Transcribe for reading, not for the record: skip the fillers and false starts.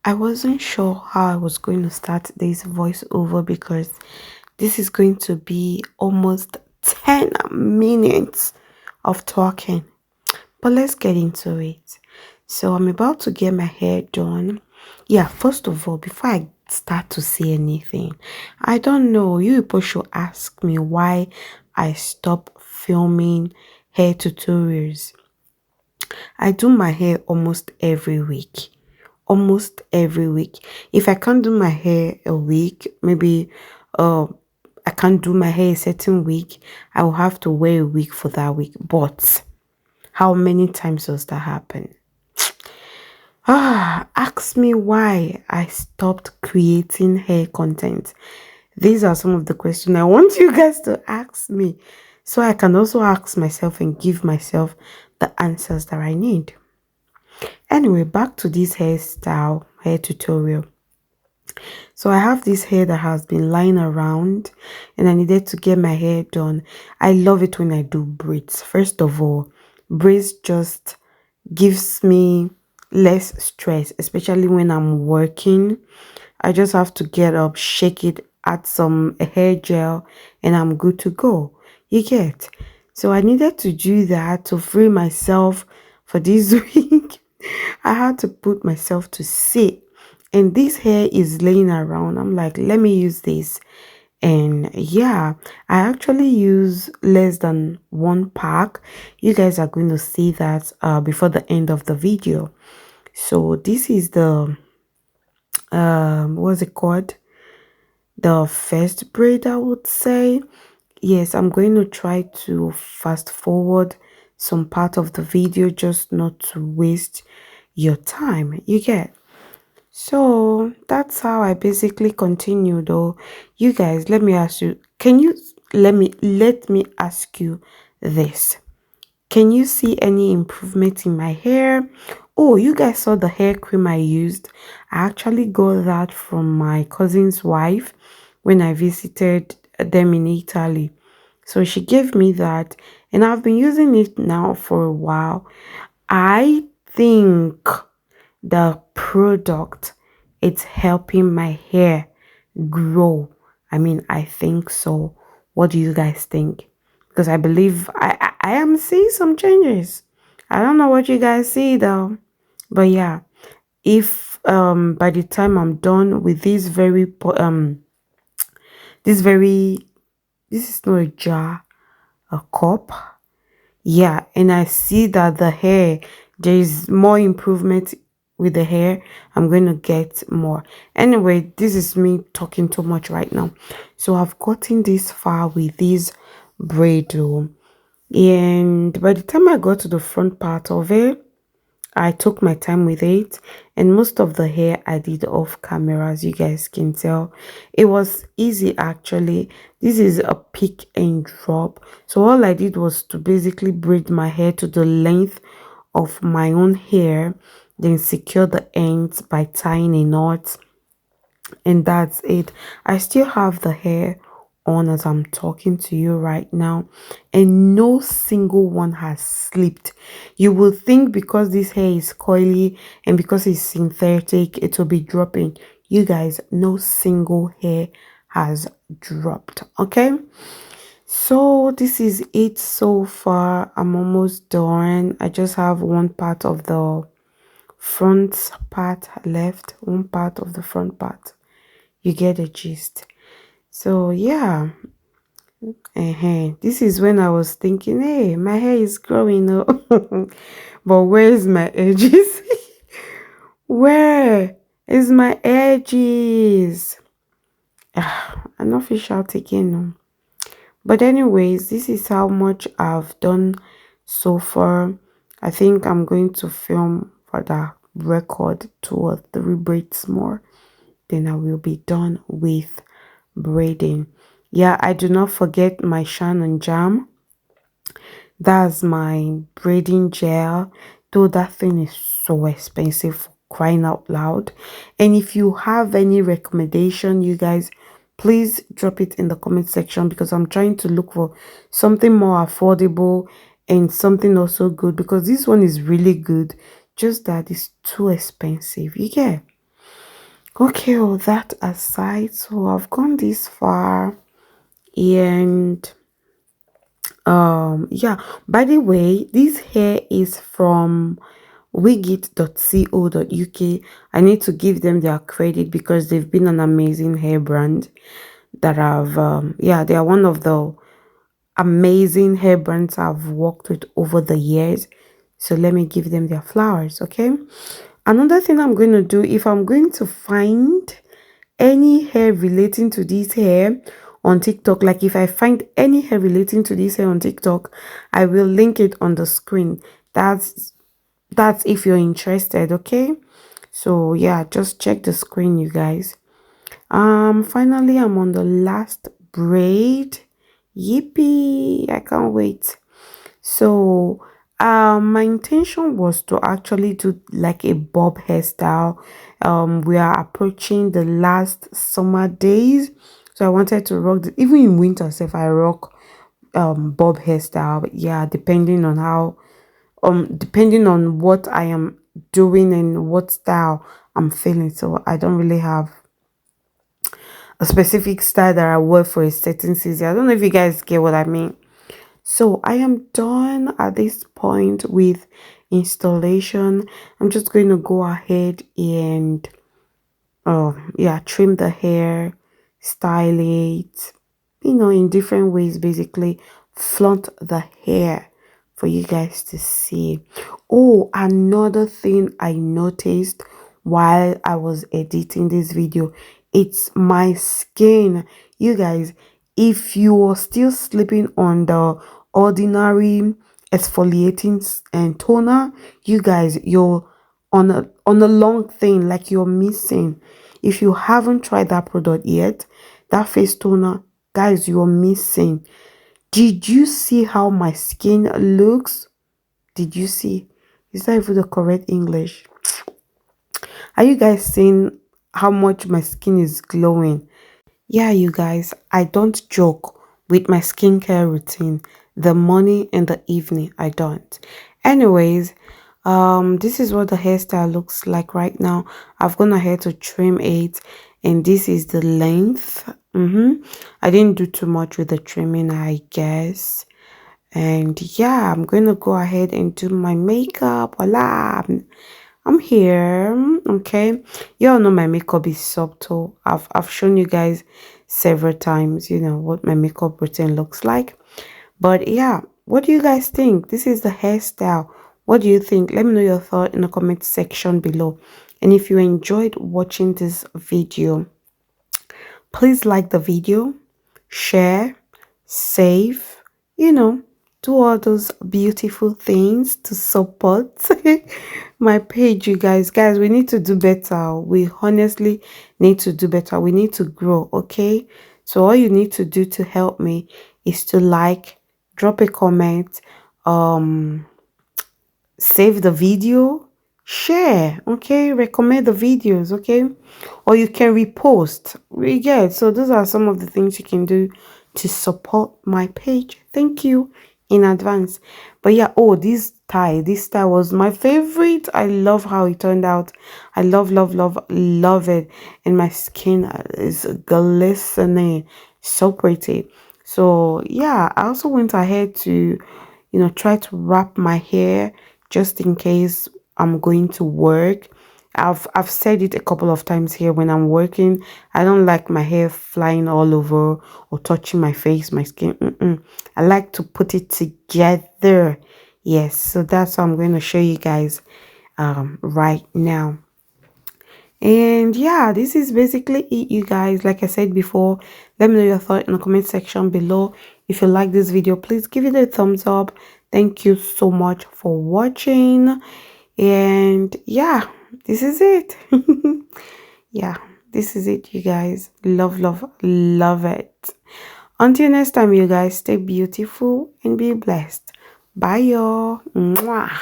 I wasn't sure how I was going to start this voiceover because this is going to be almost 10 minutes of talking. But let's get into it. So I'm about to get my hair done. Yeah, first of all, before I start to say anything, I don't know. You people should ask me why I stopped filming hair tutorials. I do my hair almost every week. Almost every week. If I can't do my hair a week, maybe uh I can't do my hair a certain week, I will have to wear a wig for that week. But how many times does that happen? Ask me why I stopped creating hair content. These are some of the questions I want you guys to ask me so I can also ask myself and give myself the answers that I need. Anyway, back to this hairstyle hair tutorial. So I have this hair that has been lying around and I needed to get my hair done. I love it when I do braids. First of all, braids just gives me less stress, especially when I'm working. I just have to get up, shake it, add some hair gel, and I'm good to go. You get? So I needed to do that to free myself for this week. I had to put myself to sit. And this hair is laying around. I'm like, let me use this. And yeah, I actually use less than one pack. You guys are going to see that before the end of the video. So this is the what's it called, the first braid, I would say. Yes, I'm going to try to fast forward some part of the video just not to waste your time. You get? So that's how I basically continue though. You guys, let me ask you, can you let me ask you this. Can you see any improvement in my hair? Oh, you guys saw the hair cream I used. I actually got that from my cousin's wife when I visited them in Italy. So she gave me that and I've been using it now for a while. I think the product, it's helping my hair grow. I mean, I think so. What do you guys think? Because I believe I am seeing some changes. I don't know what you guys see though, but yeah, if by the time I'm done with this very, this is not a jar, a cup, yeah, and I see that the hair, there is more improvement with the hair, I'm going to get more. Anyway, this is me talking too much right now. So I've gotten this far with this braid though, and by the time I got to the front part of it, I took my time with it, and most of the hair I did off camera, as you guys can tell. It was easy actually. This is a pick and drop. So all I did was to basically braid my hair to the length of my own hair, then secure the ends by tying a knot, and that's it. I still have the hair on as I'm talking to you right now, and no single one has slipped. You will think because this hair is coily and because it's synthetic it will be dropping. You guys, no single hair has dropped. Okay, so this is it so far. I'm almost done. I just have one part of the front part left, one part of the front part. You get the gist. So yeah, this is when I was thinking, hey, my hair is growing up. But where is my edges? Where is my edges? I'm not fish out again, no. But anyways, this is how much I've done so far. I think I'm going to film for the record 2 or 3 braids more, then I will be done with braiding. Yeah, I do not forget my shine and jam. That's my braiding gel, though that thing is so expensive, for crying out loud. And if you have any recommendation, you guys, please drop it in the comment section, because I'm trying to look for something more affordable and something also good, because this one is really good, just that it's too expensive. You get? Okay, well, that aside, so I've gone this far, and yeah, by the way, this hair is from wigit.co.uk. I need to give them their credit because they've been an amazing hair brand that I've yeah, they are one of the amazing hair brands I've worked with over the years. So let me give them their flowers, okay? Another thing I'm going to do, if I'm going to find any hair relating to this hair on TikTok, like if I find any hair relating to this hair on TikTok, I will link it on the screen. That's if you're interested, okay? So yeah, just check the screen, you guys. Finally, I'm on the last braid. Yippee! I can't wait. So my intention was to actually do like a bob hairstyle. We are approaching the last summer days, so I wanted to rock even in winter if I rock bob hairstyle. But yeah, depending on what I am doing and what style I'm feeling. So I don't really have a specific style that I wear for a certain season. I don't know if you guys get what I mean. So I am done at this point with installation. I'm just going to go ahead and yeah, trim the hair, style it, in different ways, basically flaunt the hair for you guys to see. Oh, another thing I noticed while I was editing this video, it's my skin. You guys, if you are still sleeping on the ordinary exfoliating and toner, you guys, you're on a long thing, like you're missing. If you haven't tried that product yet, that face toner, guys, you're missing. Did you see how my skin looks? Did you see? Is that even the correct English? Are you guys seeing how much my skin is glowing? Yeah, you guys, I don't joke with my skincare routine. The morning and the evening, I don't. Anyways, this is what the hairstyle looks like right now. I've gone ahead to trim it, and this is the length. I didn't do too much with the trimming, I guess. And yeah, I'm going to go ahead and do my makeup. Voila! I'm here. Okay, you all know my makeup is subtle. I've shown you guys several times, what my makeup routine looks like. But yeah, what do you guys think? This is the hairstyle. What do you think? Let me know your thought in the comment section below. And if you enjoyed watching this video, please like the video, share, save, do all those beautiful things to support my page, you guys. Guys, we need to do better. We honestly need to do better. We need to grow, okay? So all you need to do to help me is to like, drop a comment, save the video, share, okay, recommend the videos, okay, or you can repost. We get, so those are some of the things you can do to support my page. Thank you in advance. But yeah, oh, this tie was my favorite. I love how it turned out. I love it, and my skin is glistening, so pretty. So yeah, I also went ahead to try to wrap my hair just in case I'm going to work. I've said it a couple of times here. When I'm working, I don't like my hair flying all over or touching my face, my skin. I like to put it together. Yes, so that's what I'm going to show you guys right now. And yeah, this is basically it, you guys. Like I said before, let me know your thought in the comment section below. If you like this video, please give it a thumbs up. Thank you so much for watching. And yeah, this is it. Yeah, this is it, you guys. Love it. Until next time, you guys, stay beautiful and be blessed. Bye, y'all. Mwah.